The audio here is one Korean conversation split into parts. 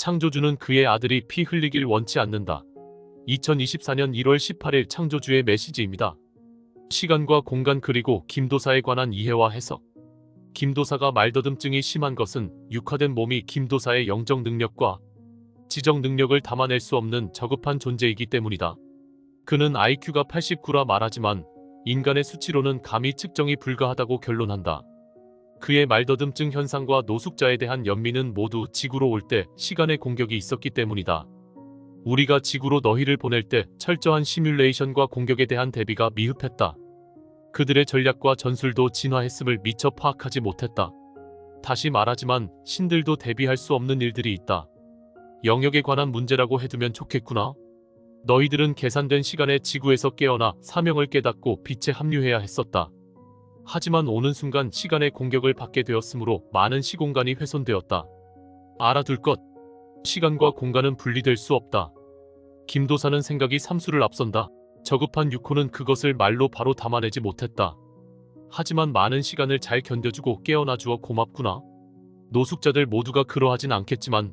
창조주는 그의 아들이 피 흘리길 원치 않는다. 2024년 1월 18일 창조주의 메시지입니다. 시간과 공간 그리고 김도사에 관한 이해와 해석. 김도사가 말더듬증이 심한 것은 육화된 몸이 김도사의 영적 능력과 지적 능력을 담아낼 수 없는 저급한 존재이기 때문이다. 그는 IQ가 89라 말하지만 인간의 수치로는 감히 측정이 불가하다고 결론한다. 그의 말더듬증 현상과 노숙자에 대한 연민은 모두 지구로 올 때 시간의 공격이 있었기 때문이다. 우리가 지구로 너희를 보낼 때 철저한 시뮬레이션과 공격에 대한 대비가 미흡했다. 그들의 전략과 전술도 진화했음을 미처 파악하지 못했다. 다시 말하지만 신들도 대비할 수 없는 일들이 있다. 영역에 관한 문제라고 해두면 좋겠구나. 너희들은 계산된 시간에 지구에서 깨어나 사명을 깨닫고 빛에 합류해야 했었다. 하지만 오는 순간 시간의 공격을 받게 되었으므로 많은 시공간이 훼손되었다. 알아둘 것. 시간과 공간은 분리될 수 없다. 김도사는 생각이 삼수를 앞선다. 저급한 육호는 그것을 말로 바로 담아내지 못했다. 하지만 많은 시간을 잘 견뎌주고 깨어나주어 고맙구나. 노숙자들 모두가 그러하진 않겠지만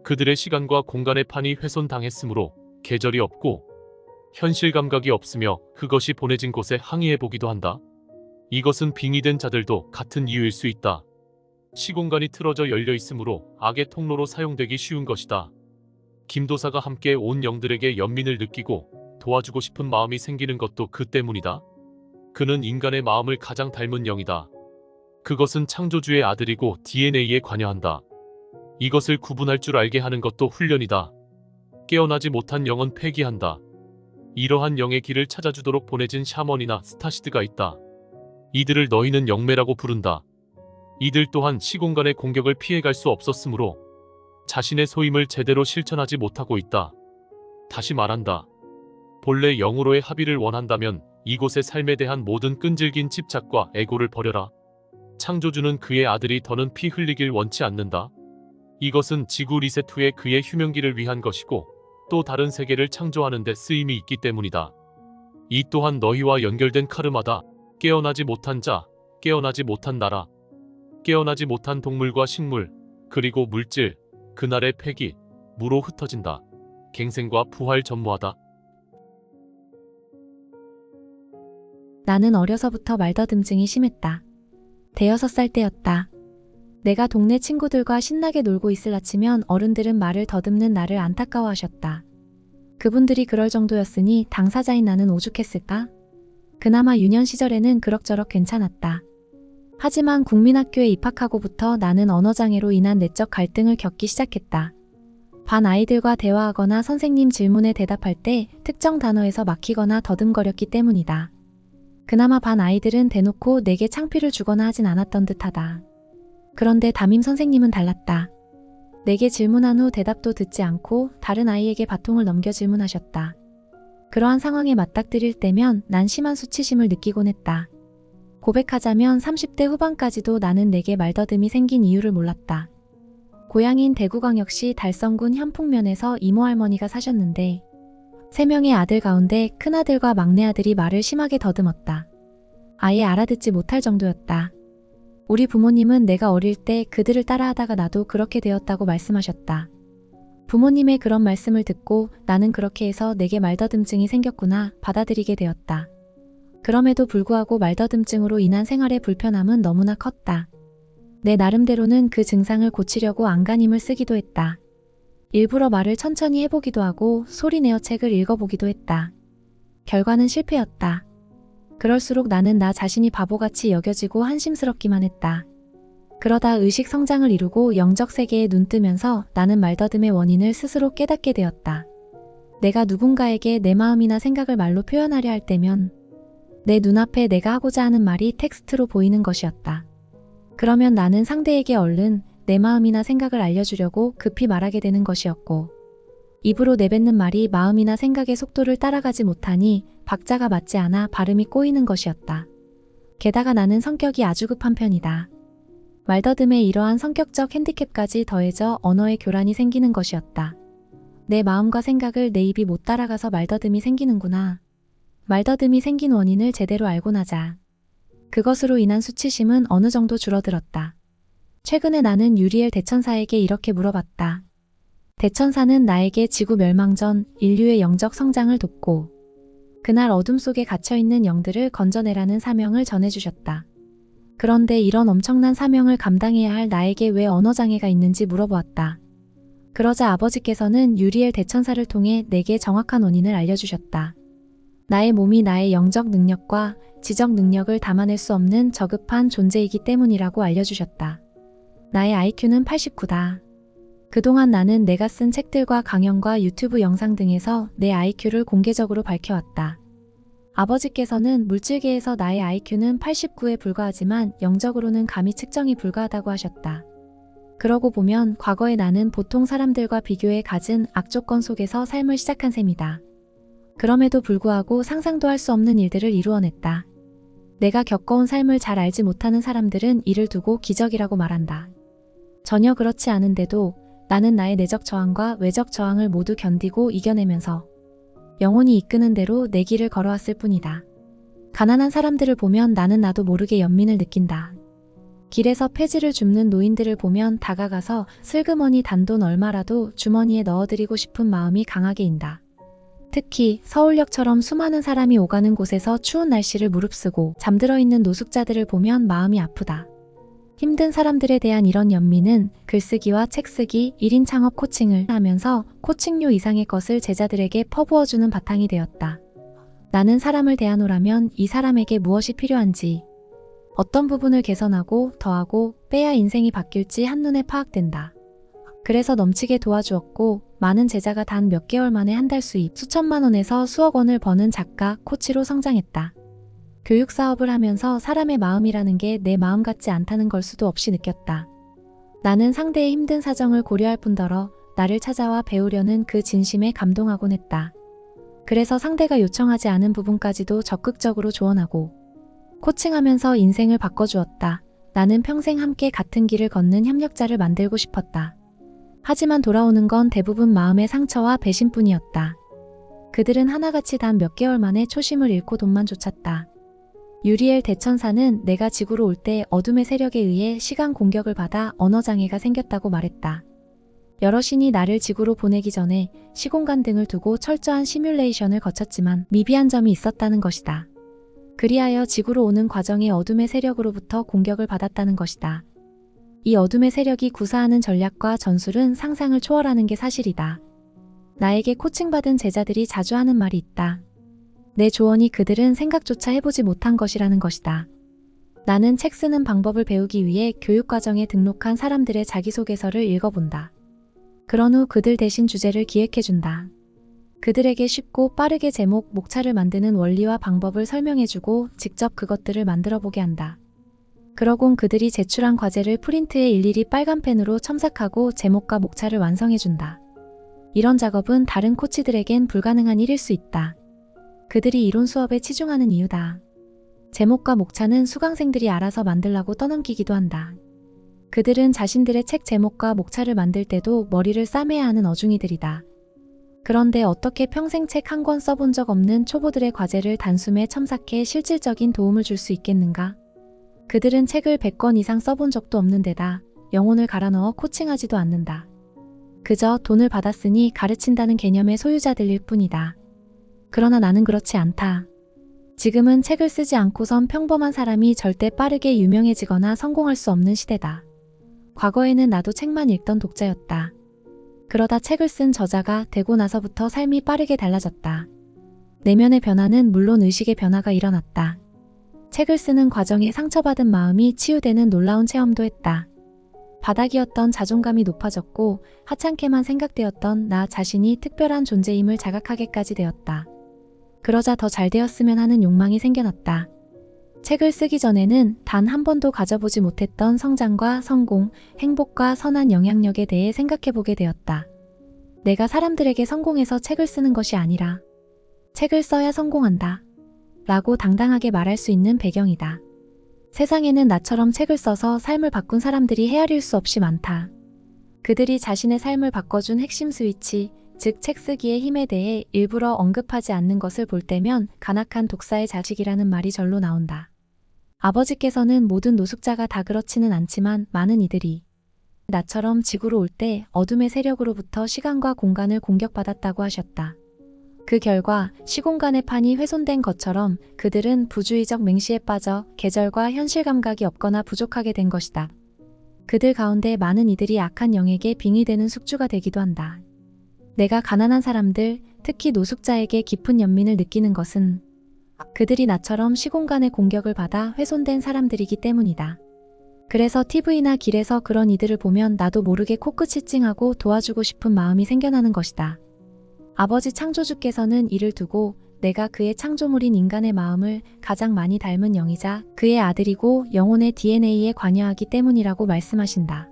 그들의 시간과 공간의 판이 훼손당했으므로 계절이 없고 현실 감각이 없으며 그것이 보내진 곳에 항의해보기도 한다. 이것은 빙의된 자들도 같은 이유일 수 있다. 시공간이 틀어져 열려 있으므로 악의 통로로 사용되기 쉬운 것이다. 김도사가 함께 온 영들에게 연민을 느끼고 도와주고 싶은 마음이 생기는 것도 그 때문이다. 그는 인간의 마음을 가장 닮은 영이다. 그것은 창조주의 아들이고 DNA에 관여한다. 이것을 구분할 줄 알게 하는 것도 훈련이다. 깨어나지 못한 영은 폐기한다. 이러한 영의 길을 찾아주도록 보내진 샤먼이나 스타시드가 있다. 이들을 너희는 영매라고 부른다. 이들 또한 시공간의 공격을 피해갈 수 없었으므로 자신의 소임을 제대로 실천하지 못하고 있다. 다시 말한다. 본래 영으로의 합의를 원한다면 이곳의 삶에 대한 모든 끈질긴 집착과 애고를 버려라. 창조주는 그의 아들이 더는 피 흘리길 원치 않는다. 이것은 지구 리셋 후에 그의 휴명기를 위한 것이고 또 다른 세계를 창조하는 데 쓰임이 있기 때문이다. 이 또한 너희와 연결된 카르마다. 깨어나지 못한 자, 깨어나지 못한 나라, 깨어나지 못한 동물과 식물, 그리고 물질, 그날의 폐기, 무로 흩어진다. 갱생과 부활 전무하다. 나는 어려서부터 말더듬증이 심했다. 대여섯 살 때였다. 내가 동네 친구들과 신나게 놀고 있을 아치면 어른들은 말을 더듬는 나를 안타까워하셨다. 그분들이 그럴 정도였으니 당사자인 나는 오죽했을까? 그나마 유년 시절에는 그럭저럭 괜찮았다. 하지만 국민학교에 입학하고부터 나는 언어장애로 인한 내적 갈등을 겪기 시작했다. 반 아이들과 대화하거나 선생님 질문에 대답할 때 특정 단어에서 막히거나 더듬거렸기 때문이다. 그나마 반 아이들은 대놓고 내게 창피를 주거나 하진 않았던 듯하다. 그런데 담임 선생님은 달랐다. 내게 질문한 후 대답도 듣지 않고 다른 아이에게 바통을 넘겨 질문하셨다. 그러한 상황에 맞닥뜨릴 때면 난 심한 수치심을 느끼곤 했다. 고백하자면 30대 후반까지도 나는 내게 말더듬이 생긴 이유를 몰랐다. 고향인 대구광역시 달성군 현풍면에서 이모 할머니가 사셨는데 3명의 아들 가운데 큰아들과 막내아들이 말을 심하게 더듬었다. 아예 알아듣지 못할 정도였다. 우리 부모님은 내가 어릴 때 그들을 따라하다가 나도 그렇게 되었다고 말씀하셨다. 부모님의 그런 말씀을 듣고 나는 그렇게 해서 내게 말더듬증이 생겼구나 받아들이게 되었다. 그럼에도 불구하고 말더듬증으로 인한 생활의 불편함은 너무나 컸다. 내 나름대로는 그 증상을 고치려고 안간힘을 쓰기도 했다. 일부러 말을 천천히 해보기도 하고 소리내어 책을 읽어보기도 했다. 결과는 실패였다. 그럴수록 나는 나 자신이 바보같이 여겨지고 한심스럽기만 했다. 그러다 의식 성장을 이루고 영적 세계에 눈뜨면서 나는 말더듬의 원인을 스스로 깨닫게 되었다. 내가 누군가에게 내 마음이나 생각을 말로 표현하려 할 때면 내 눈앞에 내가 하고자 하는 말이 텍스트로 보이는 것이었다. 그러면 나는 상대에게 얼른 내 마음이나 생각을 알려주려고 급히 말하게 되는 것이었고 입으로 내뱉는 말이 마음이나 생각의 속도를 따라가지 못하니 박자가 맞지 않아 발음이 꼬이는 것이었다. 게다가 나는 성격이 아주 급한 편이다. 말더듬에 이러한 성격적 핸디캡까지 더해져 언어의 교란이 생기는 것이었다. 내 마음과 생각을 내 입이 못 따라가서 말더듬이 생기는구나. 말더듬이 생긴 원인을 제대로 알고 나자. 그것으로 인한 수치심은 어느 정도 줄어들었다. 최근에 나는 유리엘 대천사에게 이렇게 물어봤다. 대천사는 나에게 지구 멸망 전 인류의 영적 성장을 돕고 그날 어둠 속에 갇혀있는 영들을 건져내라는 사명을 전해주셨다. 그런데 이런 엄청난 사명을 감당해야 할 나에게 왜 언어장애가 있는지 물어보았다. 그러자 아버지께서는 유리엘 대천사를 통해 내게 정확한 원인을 알려주셨다. 나의 몸이 나의 영적 능력과 지적 능력을 담아낼 수 없는 저급한 존재이기 때문이라고 알려주셨다. 나의 IQ는 89다. 그동안 나는 내가 쓴 책들과 강연과 유튜브 영상 등에서 내 IQ를 공개적으로 밝혀왔다. 아버지께서는 물질계에서 나의 IQ는 89에 불과하지만 영적으로는 감히 측정이 불가하다고 하셨다. 그러고 보면 과거의 나는 보통 사람들과 비교해 갖은 악조건 속에서 삶을 시작한 셈이다. 그럼에도 불구하고 상상도 할 수 없는 일들을 이루어냈다. 내가 겪어온 삶을 잘 알지 못하는 사람들은 이를 두고 기적이라고 말한다. 전혀 그렇지 않은데도 나는 나의 내적 저항과 외적 저항을 모두 견디고 이겨내면서 영혼이 이끄는 대로 내 길을 걸어왔을 뿐이다. 가난한 사람들을 보면 나는 나도 모르게 연민을 느낀다. 길에서 폐지를 줍는 노인들을 보면 다가가서 슬그머니 단돈 얼마라도 주머니에 넣어드리고 싶은 마음이 강하게 인다. 특히 서울역처럼 수많은 사람이 오가는 곳에서 추운 날씨를 무릅쓰고 잠들어 있는 노숙자들을 보면 마음이 아프다. 힘든 사람들에 대한 이런 연민은 글쓰기와 책쓰기, 1인 창업 코칭을 하면서 코칭료 이상의 것을 제자들에게 퍼부어주는 바탕이 되었다. 나는 사람을 대하노라면 이 사람에게 무엇이 필요한지, 어떤 부분을 개선하고 더하고 빼야 인생이 바뀔지 한눈에 파악된다. 그래서 넘치게 도와주었고 많은 제자가 단 몇 개월 만에 한 달 수입 수천만 원에서 수억 원을 버는 작가, 코치로 성장했다. 교육 사업을 하면서 사람의 마음이라는 게 내 마음 같지 않다는 걸 수도 없이 느꼈다. 나는 상대의 힘든 사정을 고려할 뿐더러 나를 찾아와 배우려는 그 진심에 감동하곤 했다. 그래서 상대가 요청하지 않은 부분까지도 적극적으로 조언하고 코칭하면서 인생을 바꿔주었다. 나는 평생 함께 같은 길을 걷는 협력자를 만들고 싶었다. 하지만 돌아오는 건 대부분 마음의 상처와 배신뿐이었다. 그들은 하나같이 단 몇 개월 만에 초심을 잃고 돈만 쫓았다. 유리엘 대천사는 내가 지구로 올 때 어둠의 세력에 의해 시간 공격을 받아 언어장애가 생겼다고 말했다. 여러 신이 나를 지구로 보내기 전에 시공간 등을 두고 철저한 시뮬레이션을 거쳤지만 미비한 점이 있었다는 것이다. 그리하여 지구로 오는 과정에 어둠의 세력으로부터 공격을 받았다는 것이다. 이 어둠의 세력이 구사하는 전략과 전술은 상상을 초월하는 게 사실이다. 나에게 코칭받은 제자들이 자주 하는 말이 있다. 내 조언이 그들은 생각조차 해보지 못한 것이라는 것이다. 나는 책 쓰는 방법을 배우기 위해 교육과정에 등록한 사람들의 자기소개서를 읽어본다. 그런 후 그들 대신 주제를 기획해준다. 그들에게 쉽고 빠르게 제목, 목차를 만드는 원리와 방법을 설명해주고 직접 그것들을 만들어보게 한다. 그러곤 그들이 제출한 과제를 프린트에 일일이 빨간 펜으로 첨삭하고 제목과 목차를 완성해준다. 이런 작업은 다른 코치들에겐 불가능한 일일 수 있다. 그들이 이론 수업에 치중하는 이유다. 제목과 목차는 수강생들이 알아서 만들라고 떠넘기기도 한다. 그들은 자신들의 책 제목과 목차를 만들 때도 머리를 싸매야 하는 어중이들이다. 그런데 어떻게 평생 책 한 권 써본 적 없는 초보들의 과제를 단숨에 첨삭해 실질적인 도움을 줄 수 있겠는가? 그들은 책을 100권 이상 써본 적도 없는 데다 영혼을 갈아 넣어 코칭하지도 않는다. 그저 돈을 받았으니 가르친다는 개념의 소유자들일 뿐이다. 그러나 나는 그렇지 않다. 지금은 책을 쓰지 않고선 평범한 사람이 절대 빠르게 유명해지거나 성공할 수 없는 시대다. 과거에는 나도 책만 읽던 독자였다. 그러다 책을 쓴 저자가 되고 나서부터 삶이 빠르게 달라졌다. 내면의 변화는 물론 의식의 변화가 일어났다. 책을 쓰는 과정에 상처받은 마음이 치유되는 놀라운 체험도 했다. 바닥이었던 자존감이 높아졌고 하찮게만 생각되었던 나 자신이 특별한 존재임을 자각하게까지 되었다. 그러자 더 잘 되었으면 하는 욕망이 생겨났다. 책을 쓰기 전에는 단 한 번도 가져보지 못했던 성장과 성공, 행복과 선한 영향력에 대해 생각해보게 되었다. 내가 사람들에게 성공해서 책을 쓰는 것이 아니라 책을 써야 성공한다 라고 당당하게 말할 수 있는 배경이다. 세상에는 나처럼 책을 써서 삶을 바꾼 사람들이 헤아릴 수 없이 많다. 그들이 자신의 삶을 바꿔준 핵심 스위치, 즉 책 쓰기의 힘에 대해 일부러 언급하지 않는 것을 볼 때면 간악한 독사의 자식이라는 말이 절로 나온다. 아버지께서는 모든 노숙자가 다 그렇지는 않지만 많은 이들이 나처럼 지구로 올 때 어둠의 세력으로부터 시간과 공간을 공격받았다고 하셨다. 그 결과 시공간의 판이 훼손된 것처럼 그들은 부주의적 맹시에 빠져 계절과 현실 감각이 없거나 부족하게 된 것이다. 그들 가운데 많은 이들이 악한 영에게 빙의되는 숙주가 되기도 한다. 내가 가난한 사람들, 특히 노숙자에게 깊은 연민을 느끼는 것은 그들이 나처럼 시공간의 공격을 받아 훼손된 사람들이기 때문이다. 그래서 TV나 길에서 그런 이들을 보면 나도 모르게 코끝이 찡하고 도와주고 싶은 마음이 생겨나는 것이다. 아버지 창조주께서는 이를 두고 내가 그의 창조물인 인간의 마음을 가장 많이 닮은 영이자 그의 아들이고 영혼의 DNA에 관여하기 때문이라고 말씀하신다.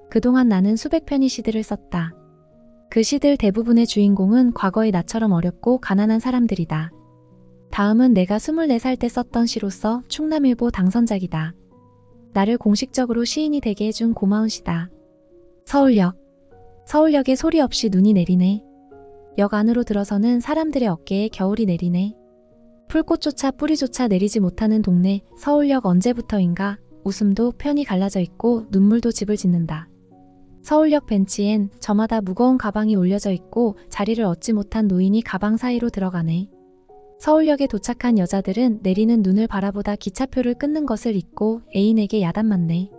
그동안 나는 수백 편의 시들을 썼다. 그 시들 대부분의 주인공은 과거의 나처럼 어렵고 가난한 사람들이다. 다음은 내가 24살 때 썼던 시로서 충남일보 당선작이다. 나를 공식적으로 시인이 되게 해준 고마운 시다. 서울역. 서울역에 소리 없이 눈이 내리네. 역 안으로 들어서는 사람들의 어깨에 겨울이 내리네. 풀꽃조차 뿌리조차 내리지 못하는 동네 서울역 언제부터인가 웃음도 편히 갈라져 있고 눈물도 집을 짓는다. 서울역 벤치엔 저마다 무거운 가방이 올려져 있고 자리를 얻지 못한 노인이 가방 사이로 들어가네. 서울역에 도착한 여자들은 내리는 눈을 바라보다 기차표를 끊는 것을 잊고 애인에게 야단맞네.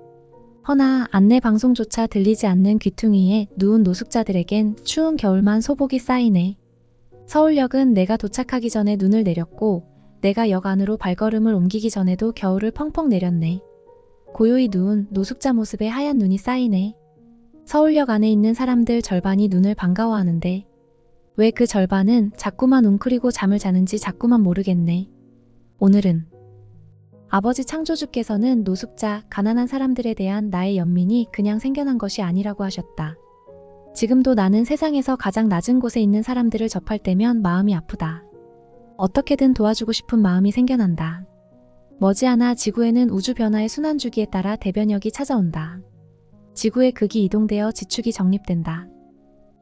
허나 안내 방송조차 들리지 않는 귀퉁이에 누운 노숙자들에겐 추운 겨울만 소복이 쌓이네. 서울역은 내가 도착하기 전에 눈을 내렸고 내가 역 안으로 발걸음을 옮기기 전에도 겨울을 펑펑 내렸네. 고요히 누운 노숙자 모습에 하얀 눈이 쌓이네. 서울역 안에 있는 사람들 절반이 눈을 반가워하는데 왜 그 절반은 자꾸만 웅크리고 잠을 자는지 자꾸만 모르겠네. 오늘은 아버지 창조주께서는 노숙자, 가난한 사람들에 대한 나의 연민이 그냥 생겨난 것이 아니라고 하셨다. 지금도 나는 세상에서 가장 낮은 곳에 있는 사람들을 접할 때면 마음이 아프다. 어떻게든 도와주고 싶은 마음이 생겨난다. 머지않아 지구에는 우주 변화의 순환주기에 따라 대변역이 찾아온다. 지구의 극이 이동되어 지축이 정립된다.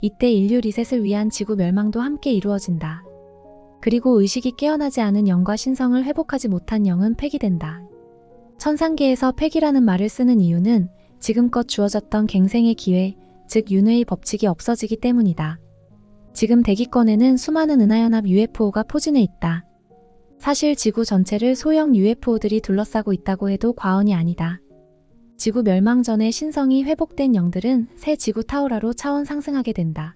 이때 인류 리셋을 위한 지구 멸망도 함께 이루어진다. 그리고 의식이 깨어나지 않은 영과 신성을 회복하지 못한 영은 폐기된다. 천상계에서 폐기라는 말을 쓰는 이유는 지금껏 주어졌던 갱생의 기회, 즉 윤회의 법칙이 없어지기 때문이다. 지금 대기권에는 수많은 은하연합 UFO가 포진해 있다. 사실 지구 전체를 소형 UFO들이 둘러싸고 있다고 해도 과언이 아니다. 지구 멸망 전에 신성이 회복된 영들은 새 지구 타우라로 차원 상승하게 된다.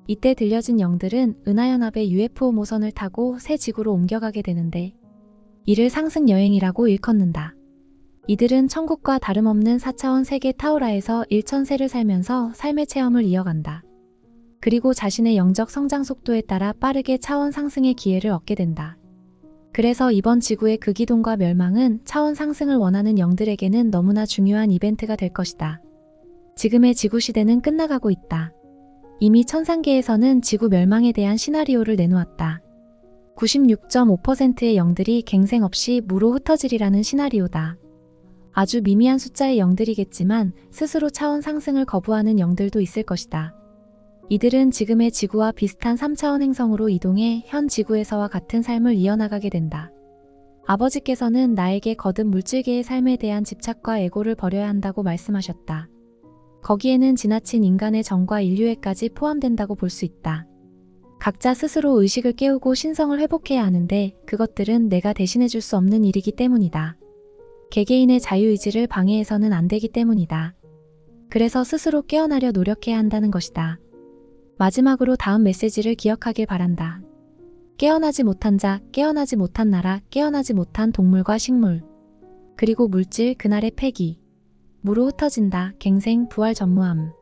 이때 들려진 영들은 은하연합의 UFO 모선을 타고 새 지구로 옮겨가게 되는데 이를 상승 여행이라고 일컫는다. 이들은 천국과 다름없는 4차원 세계 타우라에서 1000세를 살면서 삶의 체험을 이어간다. 그리고 자신의 영적 성장 속도에 따라 빠르게 차원 상승의 기회를 얻게 된다. 그래서 이번 지구의 극이동과 멸망은 차원 상승을 원하는 영들에게는 너무나 중요한 이벤트가 될 것이다. 지금의 지구 시대는 끝나가고 있다. 이미 천상계에서는 지구 멸망에 대한 시나리오를 내놓았다. 96.5%의 영들이 갱생 없이 무로 흩어지리라는 시나리오다. 아주 미미한 숫자의 영들이겠지만 스스로 차원 상승을 거부하는 영들도 있을 것이다. 이들은 지금의 지구와 비슷한 3차원 행성으로 이동해 현 지구에서와 같은 삶을 이어나가게 된다. 아버지께서는 나에게 거듭 물질계의 삶에 대한 집착과 애고를 버려야 한다고 말씀하셨다. 거기에는 지나친 인간의 정과 인류애까지 포함된다고 볼 수 있다. 각자 스스로 의식을 깨우고 신성을 회복해야 하는데 그것들은 내가 대신해줄 수 없는 일이기 때문이다. 개개인의 자유의지를 방해해서는 안 되기 때문이다. 그래서 스스로 깨어나려 노력해야 한다는 것이다. 마지막으로 다음 메시지를 기억하길 바란다. 깨어나지 못한 자, 깨어나지 못한 나라, 깨어나지 못한 동물과 식물, 그리고 물질 그날의 폐기. 무로 흩어진다. 갱생, 부활 전무함.